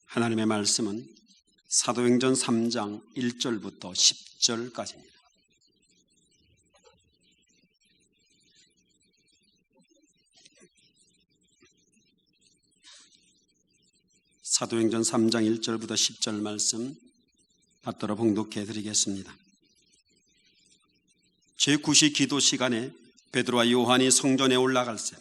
하나님의 말씀은 사도행전 3장 1절부터 10절까지입니다. 사도행전 3장 1절부터 10절 말씀 받들어 봉독해 드리겠습니다. 제9시 기도 시간에 베드로와 요한이 성전에 올라갈새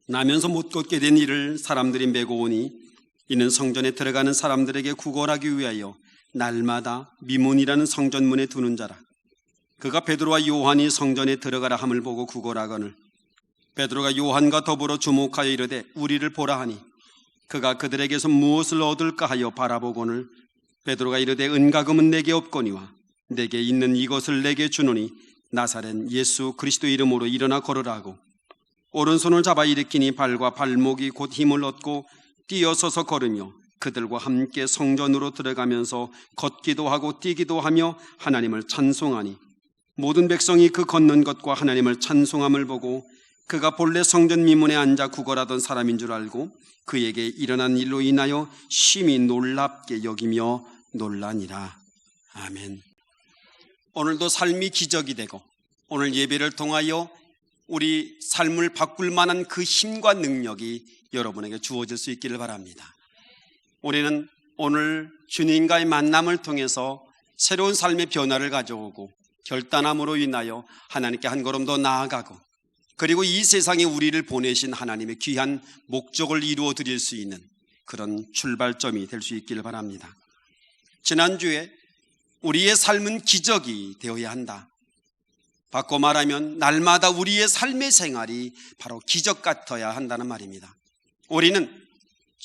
나면서 못 걷게 된 이를 사람들이 메고 오니 이는 성전에 들어가는 사람들에게 구걸하기 위하여 날마다 미문이라는 성전문에 두는 자라. 그가 베드로와 요한이 성전에 들어가라 함을 보고 구걸하거늘 베드로가 요한과 더불어 주목하여 이르되 우리를 보라 하니 그가 그들에게서 무엇을 얻을까 하여 바라보거늘 베드로가 이르되 은과금은 내게 없거니와 내게 있는 이것을 내게 주노니 나사렛 예수 그리스도 이름으로 일어나 걸으라 하고 오른손을 잡아 일으키니 발과 발목이 곧 힘을 얻고 뛰어서서 걸으며 그들과 함께 성전으로 들어가면서 걷기도 하고 뛰기도 하며 하나님을 찬송하니 모든 백성이 그 걷는 것과 하나님을 찬송함을 보고 그가 본래 성전 미문에 앉아 구걸하던 사람인 줄 알고 그에게 일어난 일로 인하여 심히 놀랍게 여기며 놀라니라. 아멘. 오늘도 삶이 기적이 되고 오늘 예배를 통하여 우리 삶을 바꿀 만한 그 힘과 능력이 여러분에게 주어질 수 있기를 바랍니다. 우리는 오늘 주님과의 만남을 통해서 새로운 삶의 변화를 가져오고 결단함으로 인하여 하나님께 한 걸음 더 나아가고 그리고 이 세상에 우리를 보내신 하나님의 귀한 목적을 이루어 드릴 수 있는 그런 출발점이 될 수 있기를 바랍니다. 지난주에 우리의 삶은 기적이 되어야 한다. 바꿔 말하면 날마다 우리의 삶의 생활이 바로 기적 같아야 한다는 말입니다. 우리는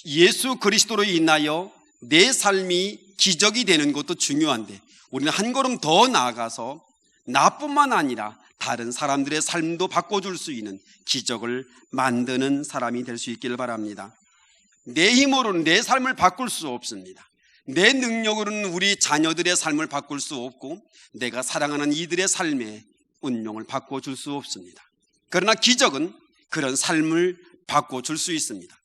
예수 그리스도로 인하여 내 삶이 기적이 되는 것도 중요한데 우리는 한 걸음 더 나아가서 나뿐만 아니라 다른 사람들의 삶도 바꿔줄 수 있는 기적을 만드는 사람이 될 수 있기를 바랍니다. 내 힘으로는 내 삶을 바꿀 수 없습니다. 내 능력으로는 우리 자녀들의 삶을 바꿀 수 없고 내가 사랑하는 이들의 삶의 운명을 바꿔줄 수 없습니다. 그러나 기적은 그런 삶을 바꿔줄 수 있습니다.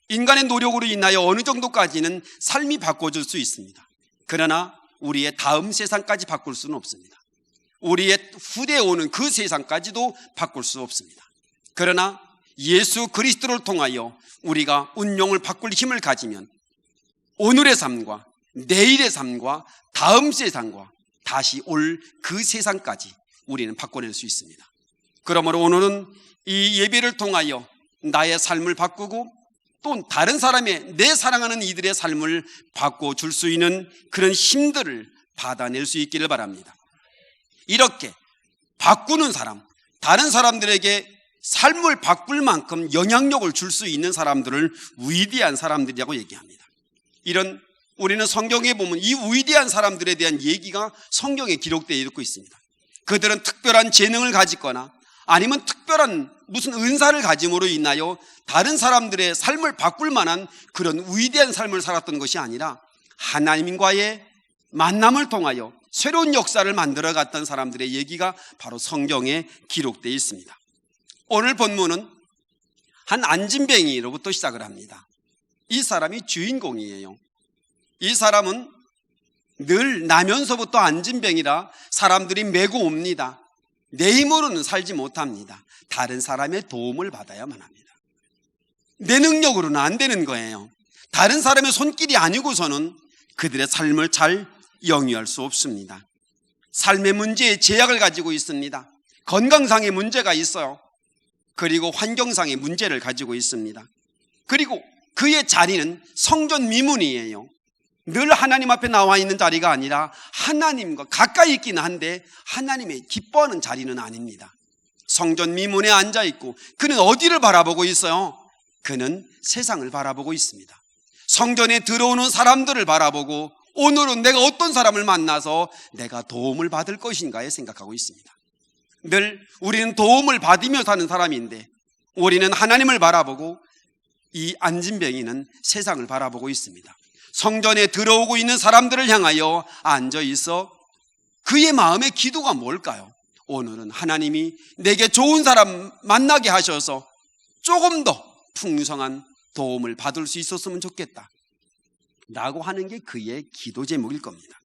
인간의 노력으로 인하여 어느 정도까지는 삶이 바꿔줄 수 있습니다. 그러나 우리의 다음 세상까지 바꿀 수는 없습니다. 우리의 후대에 오는 그 세상까지도 바꿀 수 없습니다. 그러나 예수 그리스도를 통하여 우리가 운명을 바꿀 힘을 가지면 오늘의 삶과 내일의 삶과 다음 세상과 다시 올 그 세상까지 우리는 바꿔낼 수 있습니다. 그러므로 오늘은 이 예배를 통하여 나의 삶을 바꾸고 또 다른 사람의 내 사랑하는 이들의 삶을 바꿔줄 수 있는 그런 힘들을 받아낼 수 있기를 바랍니다. 이렇게 바꾸는 사람, 다른 사람들에게 삶을 바꿀 만큼 영향력을 줄 수 있는 사람들을 위대한 사람들이라고 얘기합니다. 이런 우리는 성경에 보면 이 위대한 사람들에 대한 얘기가 성경에 기록되어 있고 있습니다. 그들은 특별한 재능을 가지거나 아니면 특별한 무슨 은사를 가짐으로 인하여 다른 사람들의 삶을 바꿀 만한 그런 위대한 삶을 살았던 것이 아니라 하나님과의 만남을 통하여 새로운 역사를 만들어 갔던 사람들의 얘기가 바로 성경에 기록되어 있습니다. 오늘 본문은 한 안진뱅이로부터 시작을 합니다. 이 사람이 주인공이에요. 이 사람은 늘 나면서부터 안진뱅이라 사람들이 메고 옵니다. 내 힘으로는 살지 못합니다. 다른 사람의 도움을 받아야만 합니다. 내 능력으로는 안 되는 거예요. 다른 사람의 손길이 아니고서는 그들의 삶을 잘 영위할 수 없습니다. 삶의 문제에 제약을 가지고 있습니다. 건강상의 문제가 있어요. 그리고 환경상의 문제를 가지고 있습니다. 그리고 그의 자리는 성전 미문이에요. 늘 하나님 앞에 나와 있는 자리가 아니라 하나님과 가까이 있기는 한데 하나님의 기뻐하는 자리는 아닙니다. 성전 미문에 앉아 있고 그는 어디를 바라보고 있어요? 그는 세상을 바라보고 있습니다. 성전에 들어오는 사람들을 바라보고 오늘은 내가 어떤 사람을 만나서 내가 도움을 받을 것인가에 생각하고 있습니다. 늘 우리는 도움을 받으며 사는 사람인데 우리는 하나님을 바라보고 이 안진뱅이는 세상을 바라보고 있습니다. 성전에 들어오고 있는 사람들을 향하여 앉아 있어 그의 마음의 기도가 뭘까요? 오늘은 하나님이 내게 좋은 사람 만나게 하셔서 조금 더 풍성한 도움을 받을 수 있었으면 좋겠다. 라고 하는 게 그의 기도 제목일 겁니다.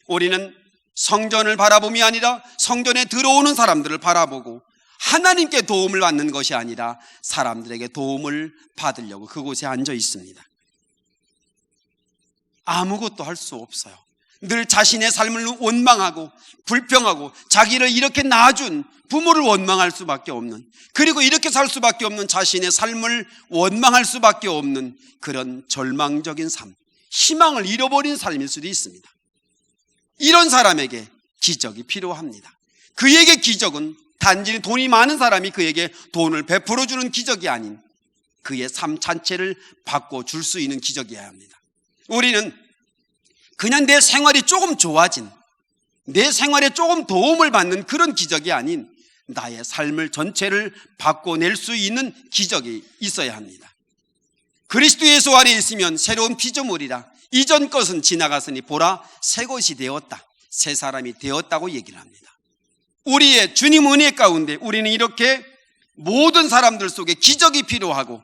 우리는 성전을 바라봄이 아니라 성전에 들어오는 사람들을 바라보고 하나님께 도움을 받는 것이 아니라 사람들에게 도움을 받으려고 그곳에 앉아 있습니다. 아무것도 할 수 없어요. 늘 자신의 삶을 원망하고 불평하고 자기를 이렇게 낳아준 부모를 원망할 수밖에 없는, 그리고 이렇게 살 수밖에 없는 자신의 삶을 원망할 수밖에 없는 그런 절망적인 삶, 희망을 잃어버린 삶일 수도 있습니다. 이런 사람에게 기적이 필요합니다. 그에게 기적은 단지 돈이 많은 사람이 그에게 돈을 베풀어주는 기적이 아닌 그의 삶 자체를 바꿔줄 수 있는 기적이어야 합니다. 우리는 그냥 내 생활이 조금 좋아진, 내 생활에 조금 도움을 받는 그런 기적이 아닌 나의 삶을 전체를 바꿔낼 수 있는 기적이 있어야 합니다. 그리스도 예수 안에 있으면 새로운 피조물이라 이전 것은 지나갔으니 보라 새 것이 되었다, 새 사람이 되었다고 얘기를 합니다. 우리의 주님 은혜 가운데 우리는 이렇게 모든 사람들 속에 기적이 필요하고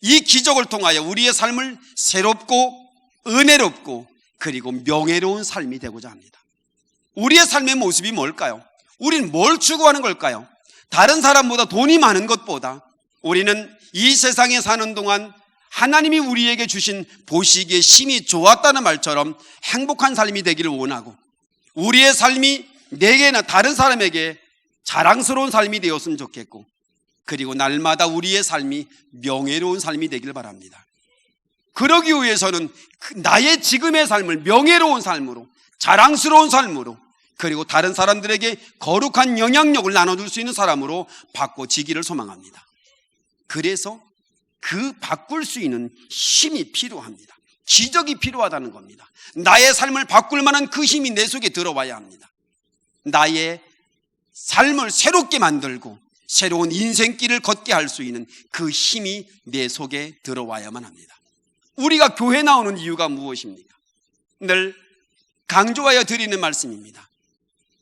이 기적을 통하여 우리의 삶을 새롭고 은혜롭고 그리고 명예로운 삶이 되고자 합니다. 우리의 삶의 모습이 뭘까요? 우리는 뭘 추구하는 걸까요? 다른 사람보다 돈이 많은 것보다 우리는 이 세상에 사는 동안 하나님이 우리에게 주신 보시기에 심히 좋았다는 말처럼 행복한 삶이 되기를 원하고 우리의 삶이 내게나 다른 사람에게 자랑스러운 삶이 되었으면 좋겠고 그리고 날마다 우리의 삶이 명예로운 삶이 되길 바랍니다. 그러기 위해서는 나의 지금의 삶을 명예로운 삶으로, 자랑스러운 삶으로, 그리고 다른 사람들에게 거룩한 영향력을 나눠줄 수 있는 사람으로 바꿔지기를 소망합니다. 그래서 그 바꿀 수 있는 힘이 필요합니다. 기적이 필요하다는 겁니다. 나의 삶을 바꿀 만한 그 힘이 내 속에 들어와야 합니다. 나의 삶을 새롭게 만들고 새로운 인생길을 걷게 할 수 있는 그 힘이 내 속에 들어와야만 합니다. 우리가 교회 나오는 이유가 무엇입니까? 늘 강조하여 드리는 말씀입니다.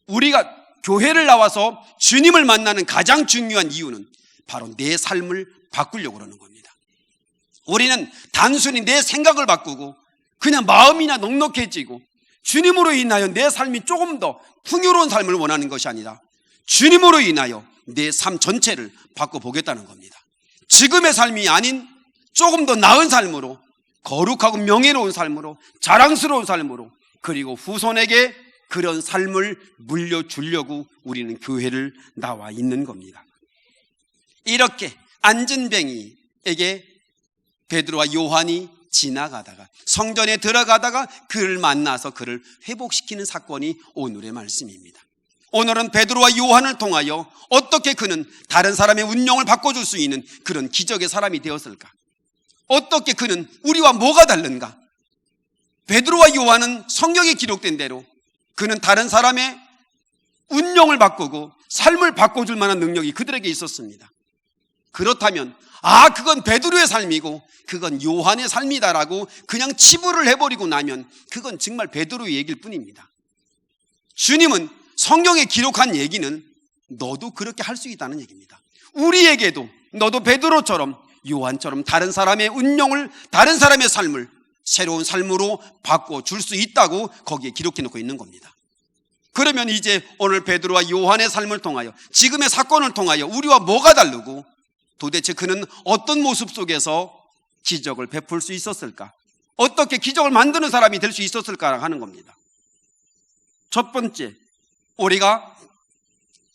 우리가 교회를 나와서 주님을 만나는 가장 중요한 이유는 바로 내 삶을 바꾸려고 그러는 겁니다. 우리는 단순히 내 생각을 바꾸고 그냥 마음이나 넉넉해지고 주님으로 인하여 내 삶이 조금 더 풍요로운 삶을 원하는 것이 아니라 주님으로 인하여 내 삶 전체를 바꿔보겠다는 겁니다. 지금의 삶이 아닌 조금 더 나은 삶으로, 거룩하고 명예로운 삶으로, 자랑스러운 삶으로, 그리고 후손에게 그런 삶을 물려주려고 우리는 교회를 나와 있는 겁니다. 이렇게 안전뱅이에게 베드로와 요한이 지나가다가 성전에 들어가다가 그를 만나서 그를 회복시키는 사건이 오늘의 말씀입니다. 오늘은 베드로와 요한을 통하여 어떻게 그는 다른 사람의 운명을 바꿔줄 수 있는 그런 기적의 사람이 되었을까? 어떻게 그는 우리와 뭐가 다른가? 베드로와 요한은 성경에 기록된 대로 그는 다른 사람의 운명을 바꾸고 삶을 바꿔줄 만한 능력이 그들에게 있었습니다. 그렇다면 그건 베드로의 삶이고 그건 요한의 삶이다라고 그냥 치부를 해버리고 나면 그건 정말 베드로의 얘기일 뿐입니다. 주님은 성경에 기록한 얘기는 너도 그렇게 할 수 있다는 얘기입니다. 우리에게도 너도 베드로처럼 요한처럼 다른 사람의 운명을, 다른 사람의 삶을 새로운 삶으로 바꿔줄 수 있다고 거기에 기록해 놓고 있는 겁니다. 그러면 이제 오늘 베드로와 요한의 삶을 통하여 지금의 사건을 통하여 우리와 뭐가 다르고 도대체 그는 어떤 모습 속에서 기적을 베풀 수 있었을까? 어떻게 기적을 만드는 사람이 될 수 있었을까 하는 겁니다. 첫 번째, 우리가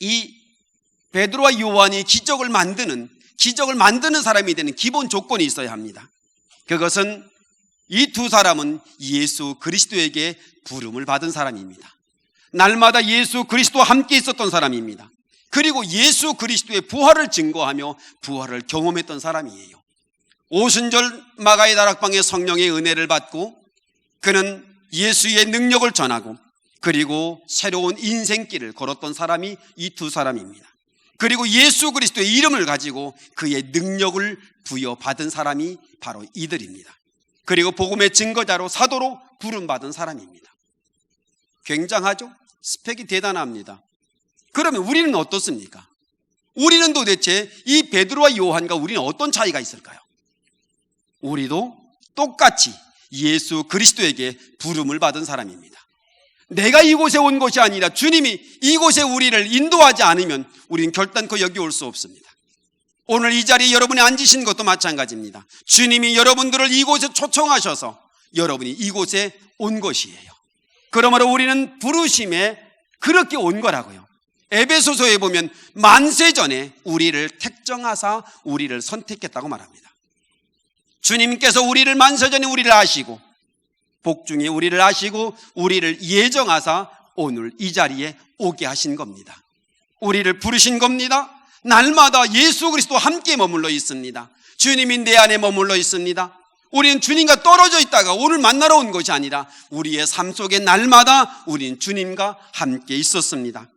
이 베드로와 요한이 기적을 만드는 사람이 되는 기본 조건이 있어야 합니다. 그것은 이 두 사람은 예수 그리스도에게 부름을 받은 사람입니다. 날마다 예수 그리스도와 함께 있었던 사람입니다. 그리고 예수 그리스도의 부활을 증거하며 부활을 경험했던 사람이에요. 오순절 마가의 다락방에 성령의 은혜를 받고 그는 예수의 능력을 전하고 그리고 새로운 인생길을 걸었던 사람이 이 두 사람입니다. 그리고 예수 그리스도의 이름을 가지고 그의 능력을 부여받은 사람이 바로 이들입니다. 그리고 복음의 증거자로 사도로 부름받은 사람입니다. 굉장하죠? 스펙이 대단합니다. 그러면 우리는 어떻습니까? 우리는 도대체 이 베드로와 요한과 우리는 어떤 차이가 있을까요? 우리도 똑같이 예수 그리스도에게 부름을 받은 사람입니다. 내가 이곳에 온 것이 아니라 주님이 이곳에 우리를 인도하지 않으면 우리는 결단코 여기 올 수 없습니다. 오늘 이 자리에 여러분이 앉으신 것도 마찬가지입니다. 주님이 여러분들을 이곳에 초청하셔서 여러분이 이곳에 온 것이에요. 그러므로 우리는 부르심에 그렇게 온 거라고요. 에베소서에 보면 만세 전에 우리를 택정하사 우리를 선택했다고 말합니다. 주님께서 우리를 만세 전에 우리를 아시고 복중에 우리를 아시고 우리를 예정하사 오늘 이 자리에 오게 하신 겁니다. 우리를 부르신 겁니다. 날마다 예수 그리스도와 함께 머물러 있습니다. 주님이 내 안에 머물러 있습니다. 우리는 주님과 떨어져 있다가 오늘 만나러 온 것이 아니라 우리의 삶 속에 날마다 우리는 주님과 함께 있었습니다.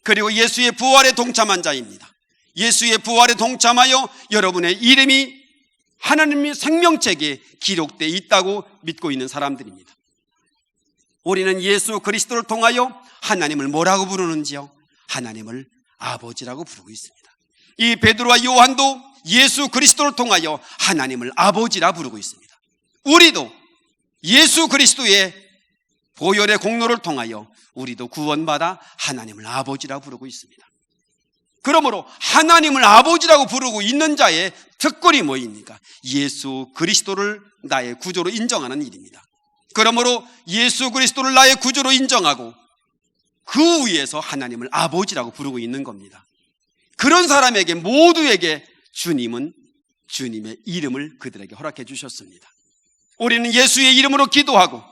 그리고 예수의 부활에 동참한 자입니다. 예수의 부활에 동참하여 여러분의 이름이 하나님의 생명책에 기록되어 있다고 믿고 있는 사람들입니다. 우리는 예수 그리스도를 통하여 하나님을 뭐라고 부르는지요? 하나님을 아버지라고 부르고 있습니다. 이 베드로와 요한도 예수 그리스도를 통하여 하나님을 아버지라 부르고 있습니다. 우리도 예수 그리스도의 보혈의 공로를 통하여 우리도 구원받아 하나님을 아버지라 부르고 있습니다. 그러므로 하나님을 아버지라고 부르고 있는 자의 특권이 뭐입니까? 예수 그리스도를 나의 구주로 인정하는 일입니다. 그러므로 예수 그리스도를 나의 구주로 인정하고 그 위에서 하나님을 아버지라고 부르고 있는 겁니다. 그런 사람에게 모두에게 주님은 주님의 이름을 그들에게 허락해 주셨습니다. 우리는 예수의 이름으로 기도하고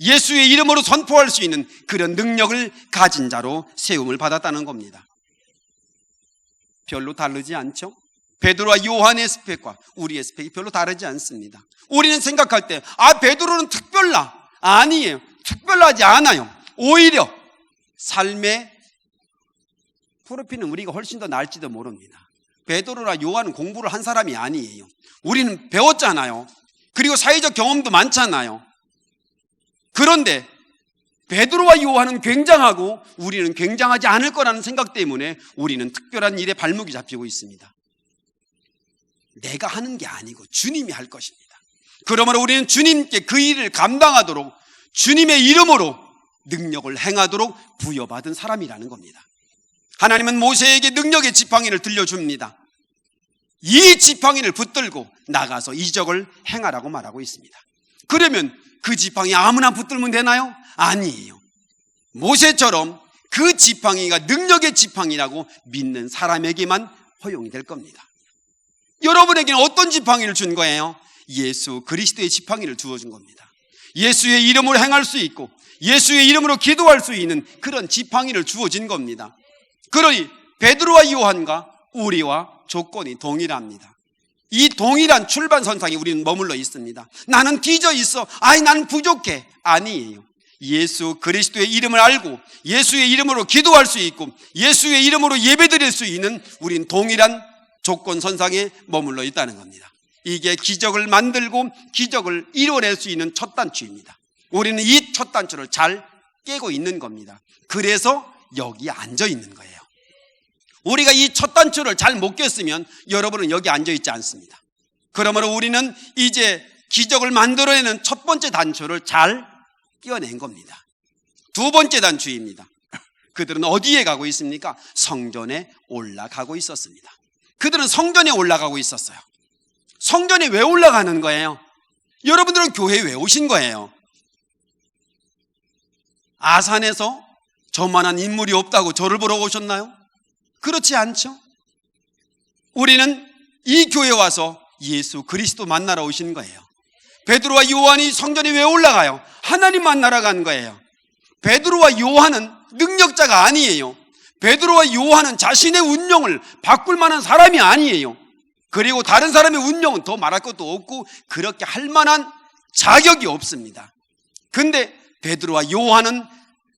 예수의 이름으로 선포할 수 있는 그런 능력을 가진 자로 세움을 받았다는 겁니다. 별로 다르지 않죠? 베드로와 요한의 스펙과 우리의 스펙이 별로 다르지 않습니다. 우리는 생각할 때 베드로는 특별나? 아니에요. 특별하지 않아요. 오히려 삶의 프로필은 우리가 훨씬 더 나을지도 모릅니다. 베드로나 요한은 공부를 한 사람이 아니에요. 우리는 배웠잖아요. 그리고 사회적 경험도 많잖아요. 그런데 베드로와 요한은 굉장하고 우리는 굉장하지 않을 거라는 생각 때문에 우리는 특별한 일에 발목이 잡히고 있습니다. 내가 하는 게 아니고 주님이 할 것입니다. 그러므로 우리는 주님께 그 일을 감당하도록 주님의 이름으로 능력을 행하도록 부여받은 사람이라는 겁니다. 하나님은 모세에게 능력의 지팡이를 들려줍니다. 이 지팡이를 붙들고 나가서 이적을 행하라고 말하고 있습니다. 그러면 그 지팡이 아무나 붙들면 되나요? 아니에요. 모세처럼 그 지팡이가 능력의 지팡이라고 믿는 사람에게만 허용이 될 겁니다. 여러분에게는 어떤 지팡이를 준 거예요? 예수 그리스도의 지팡이를 주어준 겁니다. 예수의 이름으로 행할 수 있고 예수의 이름으로 기도할 수 있는 그런 지팡이를 주어진 겁니다. 그러니 베드로와 요한과 우리와 조건이 동일합니다. 이 동일한 출발선상에 우리는 머물러 있습니다. 나는 뒤져 있어. 나는 부족해. 아니에요. 예수 그리스도의 이름을 알고 예수의 이름으로 기도할 수 있고 예수의 이름으로 예배드릴 수 있는 우린 동일한 조건선상에 머물러 있다는 겁니다. 이게 기적을 만들고 기적을 이뤄낼 수 있는 첫 단추입니다. 우리는 이 첫 단추를 잘 깨고 있는 겁니다. 그래서 여기 앉아 있는 거예요. 우리가 이 첫 단추를 잘 못 깼으면 여러분은 여기 앉아 있지 않습니다. 그러므로 우리는 이제 기적을 만들어내는 첫 번째 단추를 잘 끼워낸 겁니다. 두 번째 단추입니다. 그들은 어디에 가고 있습니까? 성전에 올라가고 있었습니다. 그들은 성전에 올라가고 있었어요. 성전에 왜 올라가는 거예요? 여러분들은 교회에 왜 오신 거예요? 아산에서 저만한 인물이 없다고 저를 보러 오셨나요? 그렇지 않죠? 우리는 이 교회에 와서 예수 그리스도 만나러 오신 거예요. 베드로와 요한이 성전에 왜 올라가요? 하나님 만나러 간 거예요. 베드로와 요한은 능력자가 아니에요. 베드로와 요한은 자신의 운명을 바꿀 만한 사람이 아니에요. 그리고 다른 사람의 운명은 더 말할 것도 없고 그렇게 할 만한 자격이 없습니다. 근데 베드로와 요한은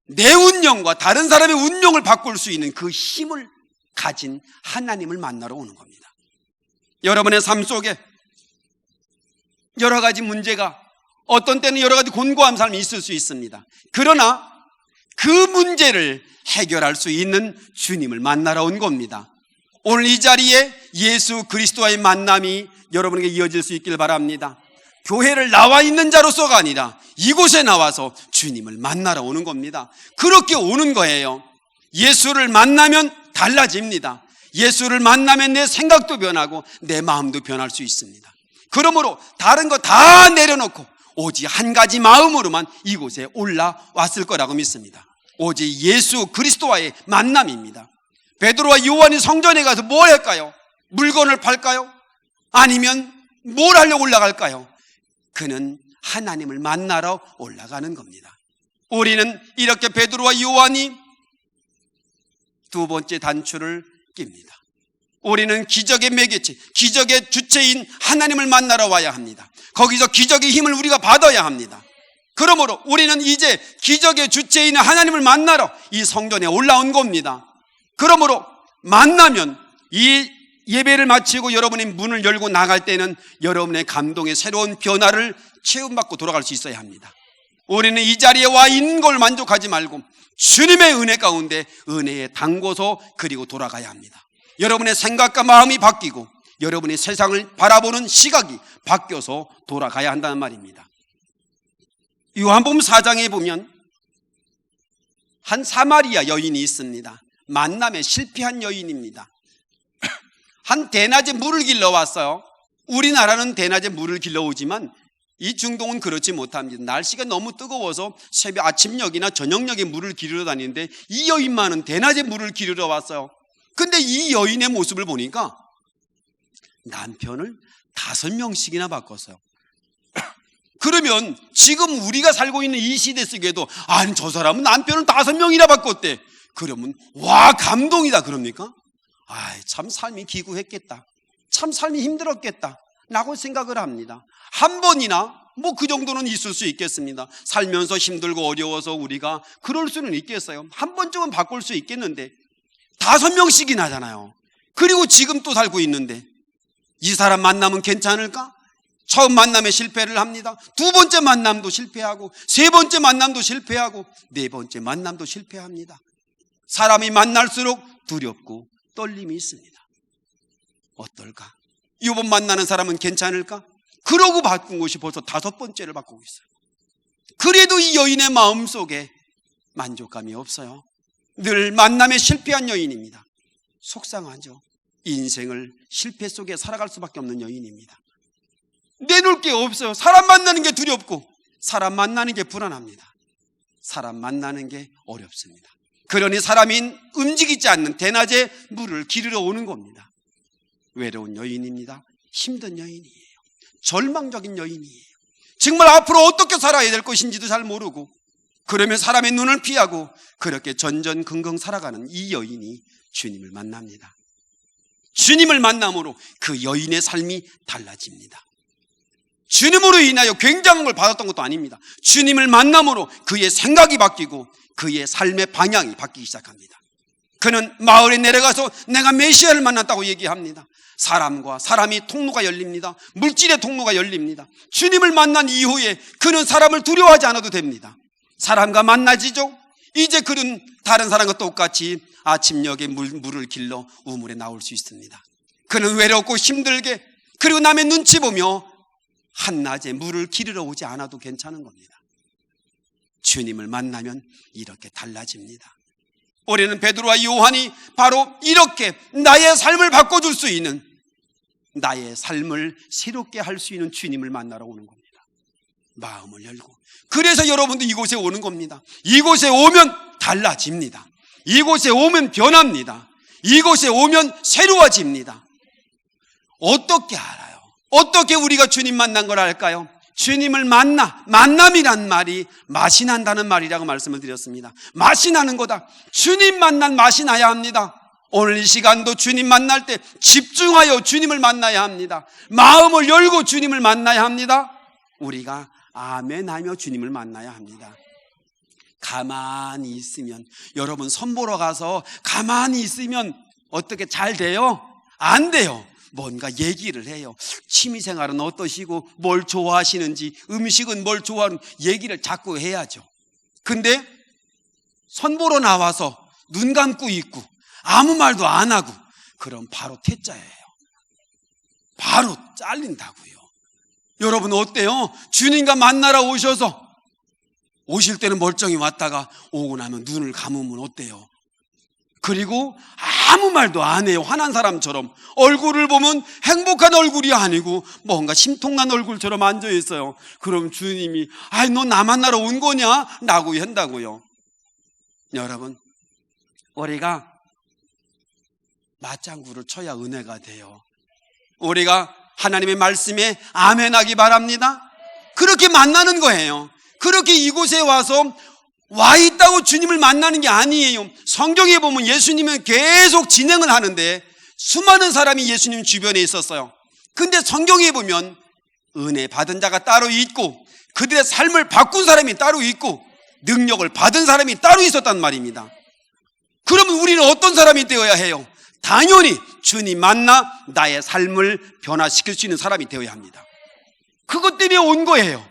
내 운명과 다른 사람의 운명을 바꿀 수 있는 그 힘을 가진 하나님을 만나러 오는 겁니다. 여러분의 삶 속에 여러 가지 문제가 어떤 때는 여러 가지 곤고한 삶이 있을 수 있습니다. 그러나 그 문제를 해결할 수 있는 주님을 만나러 온 겁니다. 오늘 이 자리에 예수 그리스도와의 만남이 여러분에게 이어질 수 있길 바랍니다. 교회를 나와 있는 자로서가 아니라 이곳에 나와서 주님을 만나러 오는 겁니다. 그렇게 오는 거예요. 예수를 만나면 달라집니다. 예수를 만나면 내 생각도 변하고 내 마음도 변할 수 있습니다. 그러므로 다른 거 다 내려놓고 오직 한 가지 마음으로만 이곳에 올라왔을 거라고 믿습니다. 오직 예수 그리스도와의 만남입니다. 베드로와 요한이 성전에 가서 뭘 할까요? 물건을 팔까요? 아니면 뭘 하려고 올라갈까요? 그는 하나님을 만나러 올라가는 겁니다. 우리는 이렇게 베드로와 요한이 두 번째 단추를 낍니다. 우리는 기적의 매개체, 기적의 주체인 하나님을 만나러 와야 합니다. 거기서 기적의 힘을 우리가 받아야 합니다. 그러므로 우리는 이제 기적의 주체인 하나님을 만나러 이 성전에 올라온 겁니다. 그러므로 만나면 이 예배를 마치고 여러분이 문을 열고 나갈 때는 여러분의 감동의 새로운 변화를 체험받고 돌아갈 수 있어야 합니다. 우리는 이 자리에 와 있는 걸 만족하지 말고 주님의 은혜 가운데 은혜에 담궈서 그리고 돌아가야 합니다. 여러분의 생각과 마음이 바뀌고 여러분의 세상을 바라보는 시각이 바뀌어서 돌아가야 한다는 말입니다. 요한복음 4장에 보면 한 사마리아 여인이 있습니다. 만남에 실패한 여인입니다. 한 대낮에 물을 길러 왔어요. 우리나라는 대낮에 물을 길러 오지만 이 중동은 그렇지 못합니다. 날씨가 너무 뜨거워서 새벽 아침녘이나 저녁녘에 물을 기르러 다니는데 이 여인만은 대낮에 물을 기르러 왔어요. 근데 이 여인의 모습을 보니까 남편을 5명씩이나 바꿨어요. 그러면 지금 우리가 살고 있는 이 시대 속에도 아니 저 사람은 남편을 5명이나 바꿨대. 그러면 와 감동이다 그럽니까? 아이 참 삶이 기구했겠다. 참 삶이 힘들었겠다 라고 생각을 합니다. 한 번이나 뭐 그 정도는 있을 수 있겠습니다. 살면서 힘들고 어려워서 우리가 그럴 수는 있겠어요. 한 번쯤은 바꿀 수 있겠는데 5명씩이나 하잖아요. 그리고 지금 또 살고 있는데 이 사람 만나면 괜찮을까? 처음 만남에 실패를 합니다. 두 번째 만남도 실패하고 세 번째 만남도 실패하고 네 번째 만남도 실패합니다. 사람이 만날수록 두렵고 떨림이 있습니다. 어떨까? 이번 만나는 사람은 괜찮을까? 그러고 바꾼 것이 벌써 5번째를 바꾸고 있어요. 그래도 이 여인의 마음속에 만족감이 없어요. 늘 만남에 실패한 여인입니다. 속상하죠. 인생을 실패 속에 살아갈 수밖에 없는 여인입니다. 내놓을 게 없어요. 사람 만나는 게 두렵고 사람 만나는 게 불안합니다. 사람 만나는 게 어렵습니다. 그러니 사람이 움직이지 않는 대낮에 물을 기르러 오는 겁니다. 외로운 여인입니다. 힘든 여인이에요. 절망적인 여인이에요. 정말 앞으로 어떻게 살아야 될 것인지도 잘 모르고 그러면 사람의 눈을 피하고 그렇게 전전긍긍 살아가는 이 여인이 주님을 만납니다. 주님을 만남으로 그 여인의 삶이 달라집니다. 주님으로 인하여 굉장한 걸 받았던 것도 아닙니다. 주님을 만남으로 그의 생각이 바뀌고 그의 삶의 방향이 바뀌기 시작합니다. 그는 마을에 내려가서 내가 메시아를 만났다고 얘기합니다. 사람과 사람이 통로가 열립니다. 물질의 통로가 열립니다. 주님을 만난 이후에 그는 사람을 두려워하지 않아도 됩니다. 사람과 만나지죠. 이제 그는 다른 사람과 똑같이 아침녘에 물을 길러 우물에 나올 수 있습니다. 그는 외롭고 힘들게 그리고 남의 눈치 보며 한낮에 물을 기르러 오지 않아도 괜찮은 겁니다. 주님을 만나면 이렇게 달라집니다. 우리는 베드로와 요한이 바로 이렇게 나의 삶을 바꿔줄 수 있는 나의 삶을 새롭게 할 수 있는 주님을 만나러 오는 겁니다. 마음을 열고 그래서 여러분도 이곳에 오는 겁니다. 이곳에 오면 달라집니다. 이곳에 오면 변합니다. 이곳에 오면 새로워집니다. 어떻게 알아요? 어떻게 우리가 주님 만난 걸 알까요? 주님을 만남이란 말이 맛이 난다는 말이라고 말씀을 드렸습니다. 맛이 나는 거다. 주님 만난 맛이 나야 합니다. 오늘 이 시간도 주님 만날 때 집중하여 주님을 만나야 합니다. 마음을 열고 주님을 만나야 합니다. 우리가 아멘하며 주님을 만나야 합니다. 가만히 있으면 여러분 선보러 가서 가만히 있으면 어떻게 잘 돼요? 안 돼요. 뭔가 얘기를 해요. 취미생활은 어떠시고 뭘 좋아하시는지 음식은 뭘 좋아하는지 얘기를 자꾸 해야죠. 근데 선보러 나와서 눈 감고 있고 아무 말도 안 하고 그럼 바로 퇴짜예요. 바로 잘린다고요. 여러분 어때요? 주님과 만나러 오셔서 오실 때는 멀쩡히 왔다가 오고 나면 눈을 감으면 어때요? 그리고 아무 말도 안 해요. 화난 사람처럼. 얼굴을 보면 행복한 얼굴이 아니고 뭔가 심통난 얼굴처럼 앉아 있어요. 그럼 주님이 너 나 만나러 온 거냐? 라고 한다고요. 여러분, 우리가 맞장구를 쳐야 은혜가 돼요. 우리가 하나님의 말씀에 아멘하기 바랍니다. 그렇게 만나는 거예요. 그렇게 이곳에 와서 와 있다고 주님을 만나는 게 아니에요. 성경에 보면 예수님은 계속 진행을 하는데 수많은 사람이 예수님 주변에 있었어요. 근데 성경에 보면 은혜 받은 자가 따로 있고 그들의 삶을 바꾼 사람이 따로 있고 능력을 받은 사람이 따로 있었단 말입니다. 그러면 우리는 어떤 사람이 되어야 해요? 당연히 주님 만나 나의 삶을 변화시킬 수 있는 사람이 되어야 합니다. 그것 때문에 온 거예요.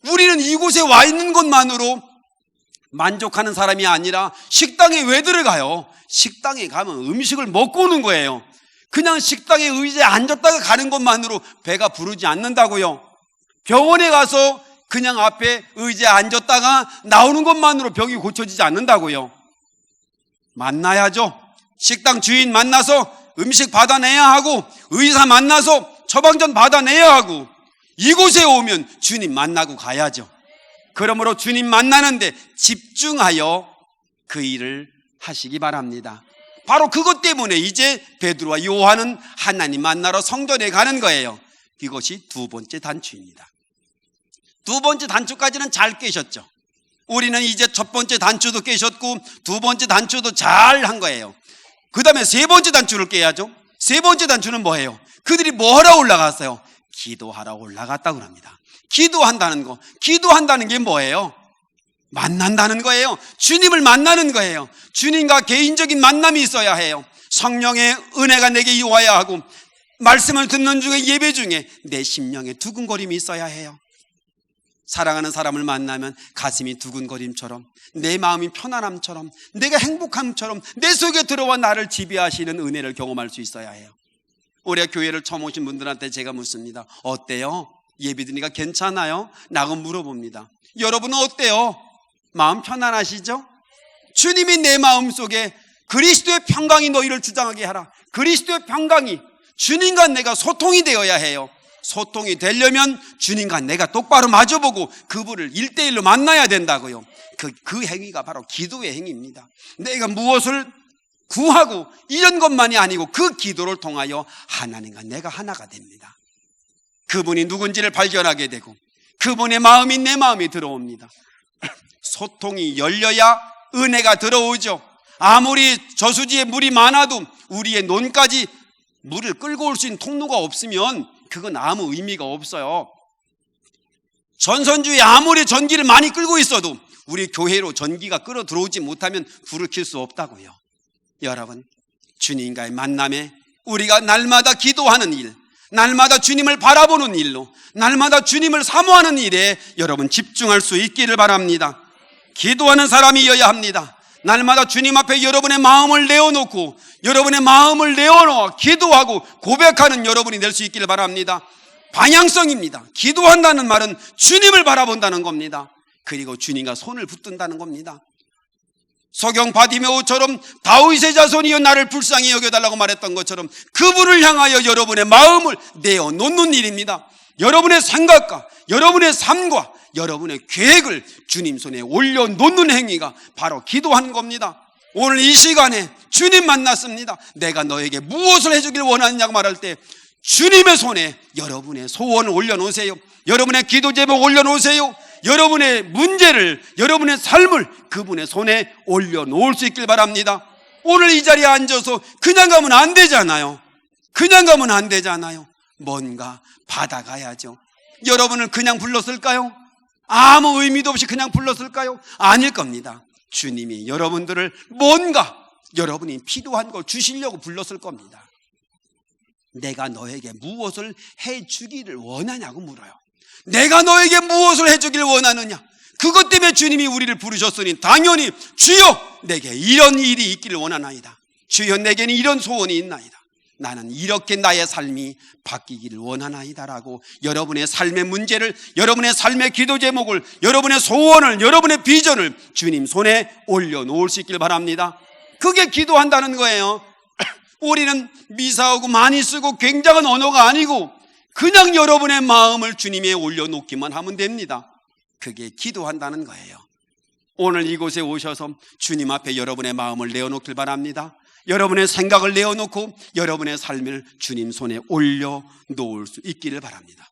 우리는 이곳에 와 있는 것만으로 만족하는 사람이 아니라 식당에 왜 들어가요? 식당에 가면 음식을 먹고 오는 거예요. 그냥 식당에 의자에 앉았다가 가는 것만으로 배가 부르지 않는다고요. 병원에 가서 그냥 앞에 의자에 앉았다가 나오는 것만으로 병이 고쳐지지 않는다고요. 만나야죠. 식당 주인 만나서 음식 받아내야 하고 의사 만나서 처방전 받아내야 하고 이곳에 오면 주님 만나고 가야죠. 그러므로 주님 만나는데 집중하여 그 일을 하시기 바랍니다. 바로 그것 때문에 이제 베드로와 요한은 하나님 만나러 성전에 가는 거예요. 이것이 두 번째 단추입니다. 두 번째 단추까지는 잘 깨셨죠. 우리는 이제 첫 번째 단추도 깨셨고 두 번째 단추도 잘 한 거예요. 그 다음에 세 번째 단추를 깨야죠. 세 번째 단추는 뭐예요? 그들이 뭐 하러 올라갔어요? 기도하러 올라갔다고 합니다. 기도한다는 거, 기도한다는 게 뭐예요? 만난다는 거예요. 주님을 만나는 거예요. 주님과 개인적인 만남이 있어야 해요. 성령의 은혜가 내게 임하여야 하고 말씀을 듣는 중에 예배 중에 내 심령에 두근거림이 있어야 해요. 사랑하는 사람을 만나면 가슴이 두근거림처럼 내 마음이 편안함처럼 내가 행복함처럼 내 속에 들어와 나를 지배하시는 은혜를 경험할 수 있어야 해요. 올해 교회를 처음 오신 분들한테 제가 묻습니다. 어때요? 예배 드리니까 괜찮아요? 라고 물어봅니다. 여러분은 어때요? 마음 편안하시죠? 주님이 내 마음속에 그리스도의 평강이 너희를 주장하게 하라. 그리스도의 평강이 주님과 내가 소통이 되어야 해요. 소통이 되려면 주님과 내가 똑바로 마주보고 그분을 1대1로 만나야 된다고요. 그 행위가 바로 기도의 행위입니다. 내가 무엇을 구하고 이런 것만이 아니고 그 기도를 통하여 하나님과 내가 하나가 됩니다. 그분이 누군지를 발견하게 되고 그분의 마음이 내 마음에 들어옵니다. 소통이 열려야 은혜가 들어오죠. 아무리 저수지에 물이 많아도 우리의 논까지 물을 끌고 올 수 있는 통로가 없으면 그건 아무 의미가 없어요. 전선주에 아무리 전기를 많이 끌고 있어도 우리 교회로 전기가 끌어 들어오지 못하면 불을 켤 수 없다고요. 여러분, 주님과의 만남에 우리가 날마다 기도하는 일, 날마다 주님을 바라보는 일로, 날마다 주님을 사모하는 일에 여러분 집중할 수 있기를 바랍니다. 기도하는 사람이어야 합니다. 날마다 주님 앞에 여러분의 마음을 내어놓고 여러분의 마음을 내어놓아 기도하고 고백하는 여러분이 될 수 있기를 바랍니다. 방향성입니다. 기도한다는 말은 주님을 바라본다는 겁니다. 그리고 주님과 손을 붙든다는 겁니다. 소경 바디메오처럼 다윗의 자손이여 나를 불쌍히 여겨달라고 말했던 것처럼 그분을 향하여 여러분의 마음을 내어놓는 일입니다. 여러분의 생각과 여러분의 삶과 여러분의 계획을 주님 손에 올려놓는 행위가 바로 기도하는 겁니다. 오늘 이 시간에 주님 만났습니다. 내가 너에게 무엇을 해주길 원하느냐고 말할 때 주님의 손에 여러분의 소원을 올려놓으세요. 여러분의 기도 제목 올려놓으세요. 여러분의 문제를, 여러분의 삶을 그분의 손에 올려놓을 수 있길 바랍니다. 오늘 이 자리에 앉아서 그냥 가면 안 되잖아요. 그냥 가면 안 되잖아요. 뭔가 받아가야죠. 여러분을 그냥 불렀을까요? 아무 의미도 없이 그냥 불렀을까요? 아닐 겁니다. 주님이 여러분들을 뭔가 여러분이 필요한 걸 주시려고 불렀을 겁니다. 내가 너에게 무엇을 해주기를 원하냐고 물어요. 내가 너에게 무엇을 해주기를 원하느냐? 그것 때문에 주님이 우리를 부르셨으니 당연히 주여 내게 이런 일이 있기를 원하나이다. 주여 내게는 이런 소원이 있나이다. 나는 이렇게 나의 삶이 바뀌기를 원하나이다라고 여러분의 삶의 문제를, 여러분의 삶의 기도 제목을, 여러분의 소원을, 여러분의 비전을 주님 손에 올려놓을 수 있길 바랍니다. 그게 기도한다는 거예요. 우리는 미사하고 많이 쓰고 굉장한 언어가 아니고 그냥 여러분의 마음을 주님에 올려놓기만 하면 됩니다. 그게 기도한다는 거예요. 오늘 이곳에 오셔서 주님 앞에 여러분의 마음을 내어놓길 바랍니다. 여러분의 생각을 내어놓고 여러분의 삶을 주님 손에 올려놓을 수 있기를 바랍니다.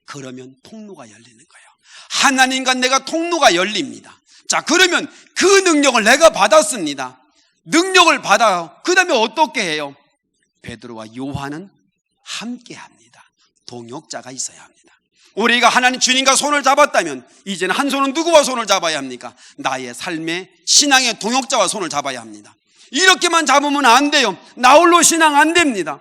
그러면 통로가 열리는 거예요. 하나님과 내가 통로가 열립니다. 자, 그러면 그 능력을 내가 받았습니다. 능력을 받아요. 그 다음에 어떻게 해요? 베드로와 요한은 함께 합니다. 동역자가 있어야 합니다. 우리가 하나님 주님과 손을 잡았다면 이제는 한 손은 누구와 손을 잡아야 합니까? 나의 삶의 신앙의 동역자와 손을 잡아야 합니다. 이렇게만 잡으면 안 돼요. 나 홀로 신앙 안 됩니다.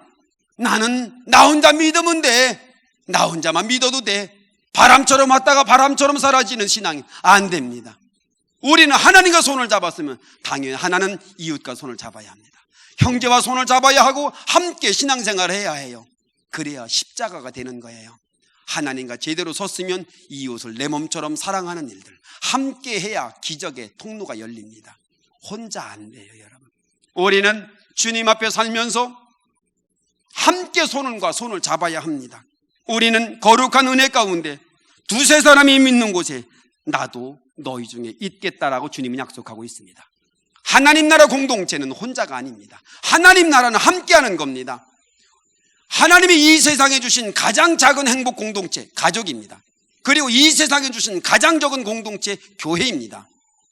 나는 나 혼자 믿으면 돼. 나 혼자만 믿어도 돼. 바람처럼 왔다가 바람처럼 사라지는 신앙이 안 됩니다. 우리는 하나님과 손을 잡았으면 당연히 하나는 이웃과 손을 잡아야 합니다. 형제와 손을 잡아야 하고 함께 신앙생활을 해야 해요. 그래야 십자가가 되는 거예요. 하나님과 제대로 섰으면 이웃을 내 몸처럼 사랑하는 일들 함께 해야 기적의 통로가 열립니다. 혼자 안 돼요, 여러분. 우리는 주님 앞에 살면서 함께 손과 손을 잡아야 합니다. 우리는 거룩한 은혜 가운데 두세 사람이 믿는 곳에 나도 너희 중에 있겠다라고 주님은 약속하고 있습니다. 하나님 나라 공동체는 혼자가 아닙니다. 하나님 나라는 함께하는 겁니다. 하나님이 이 세상에 주신 가장 작은 행복 공동체, 가족입니다. 그리고 이 세상에 주신 가장 적은 공동체, 교회입니다.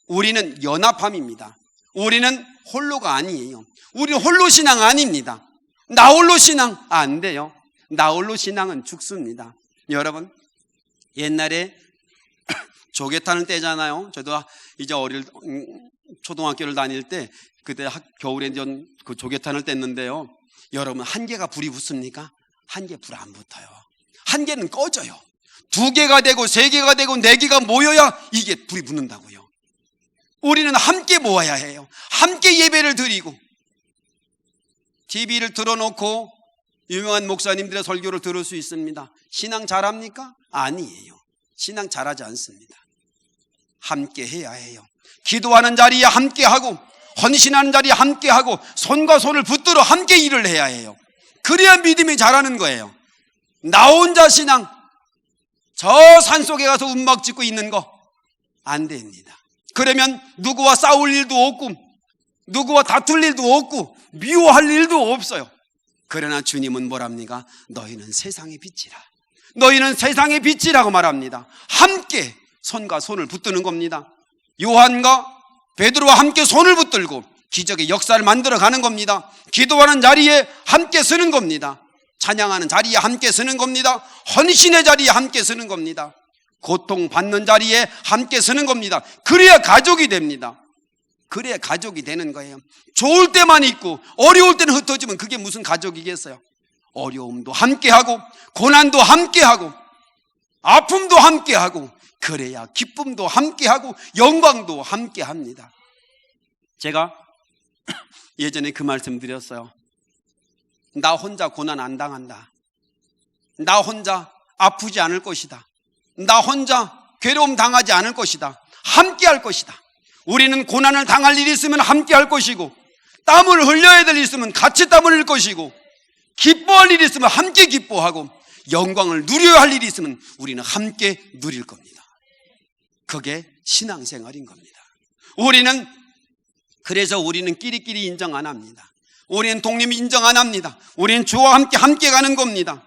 우리는 연합함입니다. 우리는 홀로가 아니에요. 우리는 홀로 신앙 아닙니다. 나 홀로 신앙 안 돼요. 나 홀로 신앙은 죽습니다. 여러분, 옛날에 조개타는 때잖아요. 저도 이제 초등학교를 다닐 때 그때 겨울에 그 조개탄을 뗐는데요. 여러분, 한 개가 불이 붙습니까? 한 개 불 안 붙어요. 한 개는 꺼져요. 두 개가 되고 세 개가 되고 네 개가 모여야 이게 불이 붙는다고요. 우리는 함께 모아야 해요. 함께 예배를 드리고 TV를 틀어놓고 유명한 목사님들의 설교를 들을 수 있습니다. 신앙 잘합니까? 아니에요. 신앙 잘하지 않습니다. 함께 해야 해요. 기도하는 자리에 함께 하고 헌신하는 자리에 함께 하고 손과 손을 붙들어 함께 일을 해야 해요. 그래야 믿음이 자라는 거예요. 나 혼자 신앙, 저 산속에 가서 움막 짓고 있는 거 안 됩니다. 그러면 누구와 싸울 일도 없고 누구와 다툴 일도 없고 미워할 일도 없어요. 그러나 주님은 뭐랍니까? 너희는 세상의 빛이라. 너희는 세상의 빛이라고 말합니다. 함께 손과 손을 붙드는 겁니다. 요한과 베드로와 함께 손을 붙들고 기적의 역사를 만들어가는 겁니다. 기도하는 자리에 함께 서는 겁니다. 찬양하는 자리에 함께 서는 겁니다. 헌신의 자리에 함께 서는 겁니다. 고통받는 자리에 함께 서는 겁니다. 그래야 가족이 됩니다. 그래야 가족이 되는 거예요. 좋을 때만 있고 어려울 때는 흩어지면 그게 무슨 가족이겠어요. 어려움도 함께하고 고난도 함께하고 아픔도 함께하고 그래야 기쁨도 함께하고 영광도 함께합니다. 제가 예전에 그 말씀 드렸어요. 나 혼자 고난 안 당한다. 나 혼자 아프지 않을 것이다. 나 혼자 괴로움 당하지 않을 것이다. 함께 할 것이다. 우리는 고난을 당할 일이 있으면 함께 할 것이고 땀을 흘려야 될 일이 있으면 같이 땀을 흘릴 것이고 기뻐할 일이 있으면 함께 기뻐하고 영광을 누려야 할 일이 있으면 우리는 함께 누릴 겁니다. 그게 신앙생활인 겁니다. 그래서 우리는 끼리끼리 인정 안 합니다. 우리는 독립 인정 안 합니다. 우리는 주와 함께 가는 겁니다.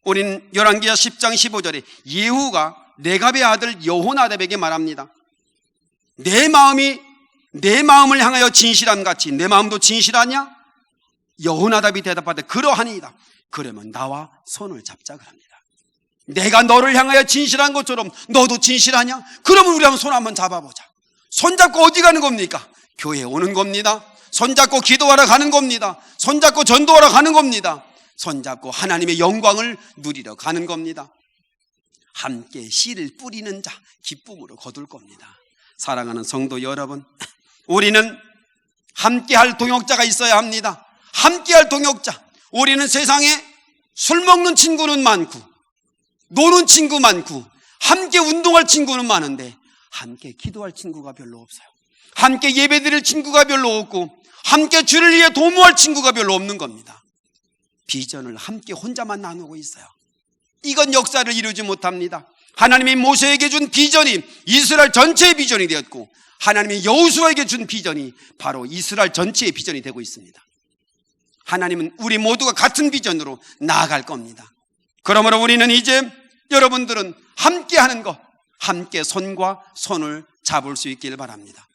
우리는 열왕기하 10장 15절에 예후가 레갑의 아들 여호나답에게 말합니다. 내 마음을 향하여 진실함 같이 내 마음도 진실하냐? 여호나답이 대답하되 그러하니이다. 그러면 나와 손을 잡자 그럽니다. 내가 너를 향하여 진실한 것처럼 너도 진실하냐? 그러면 우리 한번 손 한번 잡아보자. 손잡고 어디 가는 겁니까? 교회에 오는 겁니다. 손잡고 기도하러 가는 겁니다. 손잡고 전도하러 가는 겁니다. 손잡고 하나님의 영광을 누리러 가는 겁니다. 함께 씨를 뿌리는 자 기쁨으로 거둘 겁니다. 사랑하는 성도 여러분, 우리는 함께할 동역자가 있어야 합니다. 함께할 동역자. 우리는 세상에 술 먹는 친구는 많고, 노는 친구 많고, 함께 운동할 친구는 많은데 함께 기도할 친구가 별로 없어요. 함께 예배드릴 친구가 별로 없고, 함께 주를 위해 도모할 친구가 별로 없는 겁니다. 비전을 함께 혼자만 나누고 있어요. 이건 역사를 이루지 못합니다. 하나님이 모세에게 준 비전이 이스라엘 전체의 비전이 되었고, 하나님이 여호수아에게 준 비전이 바로 이스라엘 전체의 비전이 되고 있습니다. 하나님은 우리 모두가 같은 비전으로 나아갈 겁니다. 그러므로 우리는 이제 여러분들은 함께하는 것, 함께 손과 손을 잡을 수 있길 바랍니다.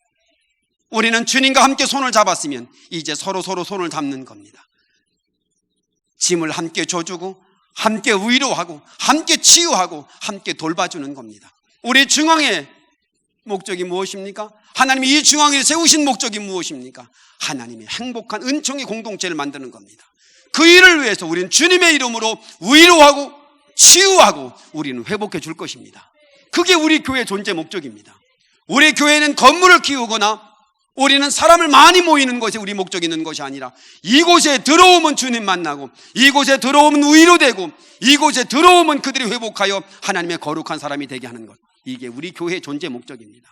우리는 주님과 함께 손을 잡았으면 이제 서로 손을 잡는 겁니다. 짐을 함께 져주고, 함께 위로하고, 함께 치유하고, 함께 돌봐주는 겁니다. 우리 중앙의 목적이 무엇입니까? 하나님이 이 중앙에 세우신 목적이 무엇입니까? 하나님의 행복한 은총의 공동체를 만드는 겁니다. 그 일을 위해서 우리는 주님의 이름으로 위로하고 치유하고 우리는 회복해 줄 것입니다. 그게 우리 교회의 존재 목적입니다. 우리 교회는 건물을 키우거나 우리는 사람을 많이 모이는 것이 우리 목적이 있는 것이 아니라, 이곳에 들어오면 주님 만나고, 이곳에 들어오면 위로되고, 이곳에 들어오면 그들이 회복하여 하나님의 거룩한 사람이 되게 하는 것, 이게 우리 교회의 존재 목적입니다.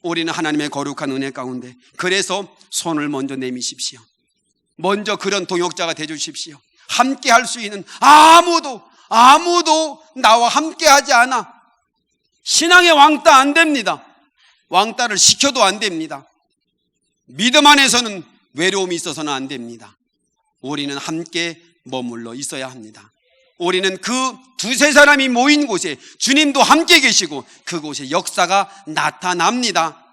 우리는 하나님의 거룩한 은혜 가운데, 그래서 손을 먼저 내미십시오. 먼저 그런 동역자가 되주십시오. 함께 할 수 있는, 아무도 나와 함께 하지 않아. 신앙의 왕따 안 됩니다. 왕따를 시켜도 안 됩니다. 믿음 안에서는 외로움이 있어서는 안 됩니다. 우리는 함께 머물러 있어야 합니다. 우리는 그 두세 사람이 모인 곳에 주님도 함께 계시고 그곳에 역사가 나타납니다.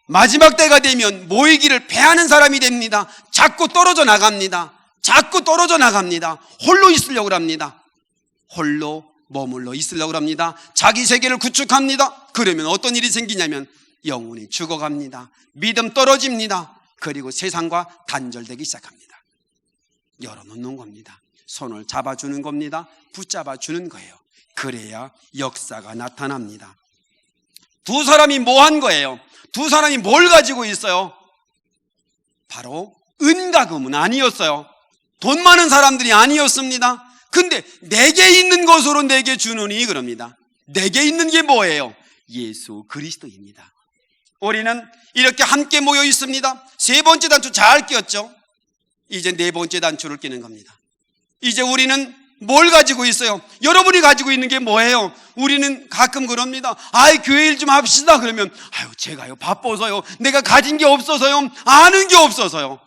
마지막 때가 되면 모이기를 패하는 사람이 됩니다. 자꾸 떨어져 나갑니다. 홀로 있으려고 합니다. 홀로 머물러 있으려고 합니다. 자기 세계를 구축합니다. 그러면 어떤 일이 생기냐면 영혼이 죽어갑니다. 믿음 떨어집니다. 그리고 세상과 단절되기 시작합니다. 열어놓는 겁니다. 손을 잡아주는 겁니다. 붙잡아주는 거예요. 그래야 역사가 나타납니다. 두 사람이 뭐 한 거예요? 두 사람이 뭘 가지고 있어요? 바로 은과 금은 아니었어요. 돈 많은 사람들이 아니었습니다. 근데 내게 있는 것으로 내게 주느니 그럽니다. 내게 있는 게 뭐예요? 예수 그리스도입니다. 우리는 이렇게 함께 모여 있습니다. 세 번째 단추 잘 끼었죠? 이제 네 번째 단추를 끼는 겁니다. 이제 우리는 뭘 가지고 있어요? 여러분이 가지고 있는 게 뭐예요? 우리는 가끔 그럽니다. 교회 일 좀 합시다. 그러면 제가요 바빠서요, 내가 가진 게 없어서요, 아는 게 없어서요.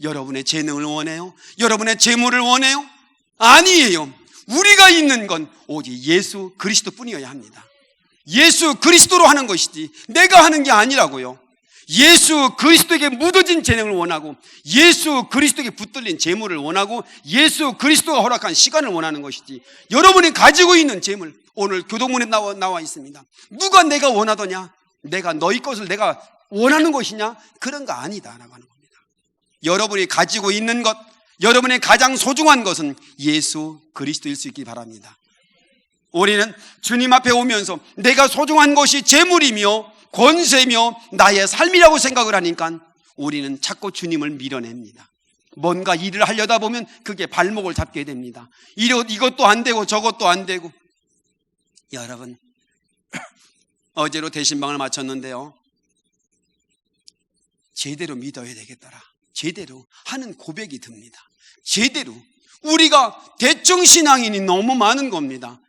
여러분의 재능을 원해요? 여러분의 재물을 원해요? 아니에요. 우리가 있는 건 오직 예수 그리스도 뿐이어야 합니다. 예수 그리스도로 하는 것이지 내가 하는 게 아니라고요. 예수 그리스도에게 묻어진 재능을 원하고, 예수 그리스도에게 붙들린 재물을 원하고, 예수 그리스도가 허락한 시간을 원하는 것이지, 여러분이 가지고 있는 재물, 오늘 교동문에 나와 있습니다. 누가 내가 원하더냐? 내가 너희 것을 내가 원하는 것이냐? 그런 거 아니다라고 하는 겁니다. 여러분이 가지고 있는 것, 여러분의 가장 소중한 것은 예수 그리스도일 수 있기 바랍니다. 우리는 주님 앞에 오면서 내가 소중한 것이 재물이며 권세며 나의 삶이라고 생각을 하니까 우리는 자꾸 주님을 밀어냅니다. 뭔가 일을 하려다 보면 그게 발목을 잡게 됩니다. 이것도 안 되고 저것도 안 되고. 여러분, 어제로 대신방을 마쳤는데요, 제대로 믿어야 되겠더라, 제대로 하는 고백이 듭니다. 제대로. 우리가 대충 신앙인이 너무 많은 겁니다.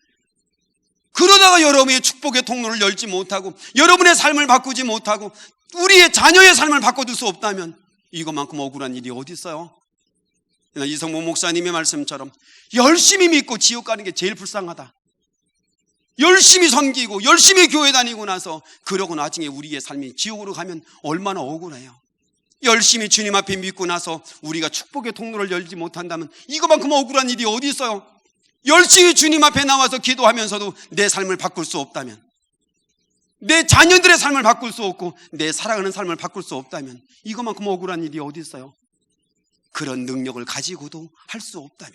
그러다가 여러분의 축복의 통로를 열지 못하고, 여러분의 삶을 바꾸지 못하고, 우리의 자녀의 삶을 바꿔줄 수 없다면 이것만큼 억울한 일이 어디 있어요? 이성모 목사님의 말씀처럼 열심히 믿고 지옥 가는 게 제일 불쌍하다. 열심히 섬기고 열심히 교회 다니고 나서 그러고 나중에 우리의 삶이 지옥으로 가면 얼마나 억울해요. 열심히 주님 앞에 믿고 나서 우리가 축복의 통로를 열지 못한다면 이것만큼 억울한 일이 어디 있어요? 열심히 주님 앞에 나와서 기도하면서도 내 삶을 바꿀 수 없다면, 내 자녀들의 삶을 바꿀 수 없고 내 사랑하는 삶을 바꿀 수 없다면 이것만큼 억울한 일이 어디 있어요? 그런 능력을 가지고도 할 수 없다면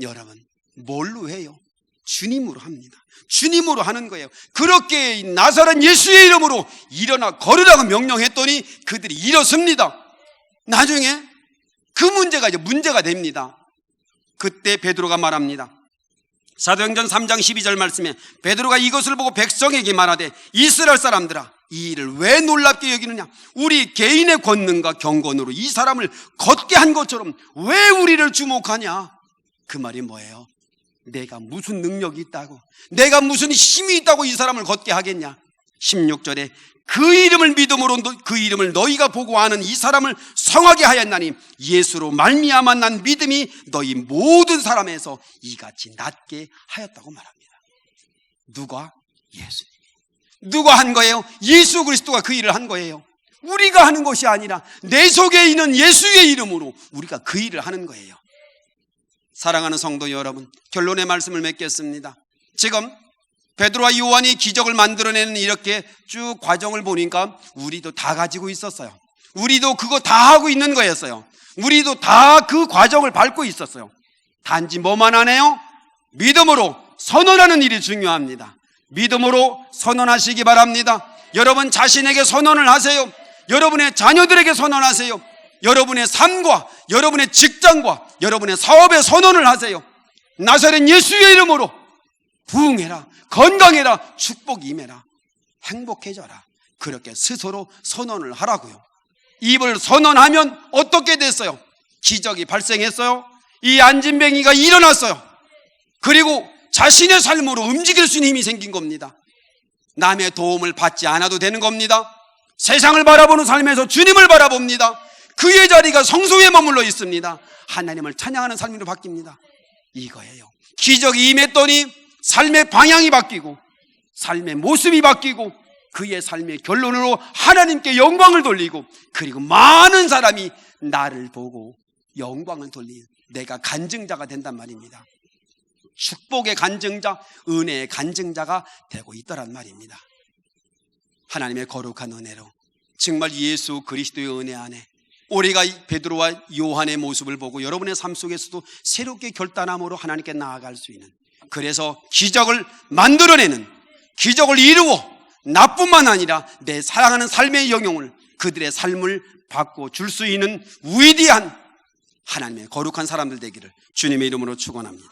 여러분 뭘로 해요? 주님으로 합니다. 주님으로 하는 거예요. 그렇게 나사렛 예수의 이름으로 일어나 걸으라고 명령했더니 그들이 일어섭니다. 나중에 그 문제가 이제 문제가 됩니다. 그때 베드로가 말합니다. 사도행전 3장 12절 말씀에 베드로가 이것을 보고 백성에게 말하되 이스라엘 사람들아 이 일을 왜 놀랍게 여기느냐? 우리 개인의 권능과 경건으로 이 사람을 걷게 한 것처럼 왜 우리를 주목하냐? 그 말이 뭐예요? 내가 무슨 능력이 있다고, 내가 무슨 힘이 있다고 이 사람을 걷게 하겠냐? 16절에 그 이름을 믿음으로 그 이름을 너희가 보고 아는 이 사람을 성하게 하였나니 예수로 말미암아 난 믿음이 너희 모든 사람에서 이같이 낫게 하였다고 말합니다. 누가? 예수님. 누가 한 거예요? 예수 그리스도가 그 일을 한 거예요. 우리가 하는 것이 아니라 내 속에 있는 예수의 이름으로 우리가 그 일을 하는 거예요. 사랑하는 성도 여러분, 결론의 말씀을 맺겠습니다. 지금 베드로와 요한이 기적을 만들어내는 이렇게 쭉 과정을 보니까 우리도 다 가지고 있었어요. 우리도 그거 다 하고 있는 거였어요. 우리도 다 그 과정을 밟고 있었어요. 단지 뭐만 하네요? 믿음으로 선언하는 일이 중요합니다. 믿음으로 선언하시기 바랍니다. 여러분 자신에게 선언을 하세요. 여러분의 자녀들에게 선언하세요. 여러분의 삶과 여러분의 직장과 여러분의 사업에 선언을 하세요. 나사렛 예수의 이름으로 부흥해라, 건강해라, 축복이 임해라, 행복해져라. 그렇게 스스로 선언을 하라고요. 입을 선언하면 어떻게 됐어요? 기적이 발생했어요. 이 안진뱅이가 일어났어요. 그리고 자신의 삶으로 움직일 수 있는 힘이 생긴 겁니다. 남의 도움을 받지 않아도 되는 겁니다. 세상을 바라보는 삶에서 주님을 바라봅니다. 그의 자리가 성소에 머물러 있습니다. 하나님을 찬양하는 삶으로 바뀝니다. 이거예요. 기적이 임했더니 삶의 방향이 바뀌고 삶의 모습이 바뀌고 그의 삶의 결론으로 하나님께 영광을 돌리고 그리고 많은 사람이 나를 보고 영광을 돌리는 내가 간증자가 된단 말입니다. 축복의 간증자, 은혜의 간증자가 되고 있더란 말입니다. 하나님의 거룩한 은혜로 정말 예수 그리스도의 은혜 안에 우리가 베드로와 요한의 모습을 보고 여러분의 삶 속에서도 새롭게 결단함으로 하나님께 나아갈 수 있는, 그래서 기적을 만들어내는, 기적을 이루어 나뿐만 아니라 내 사랑하는 삶의 영용을 그들의 삶을 바꿔 줄 수 있는 위대한 하나님의 거룩한 사람들 되기를 주님의 이름으로 축원합니다.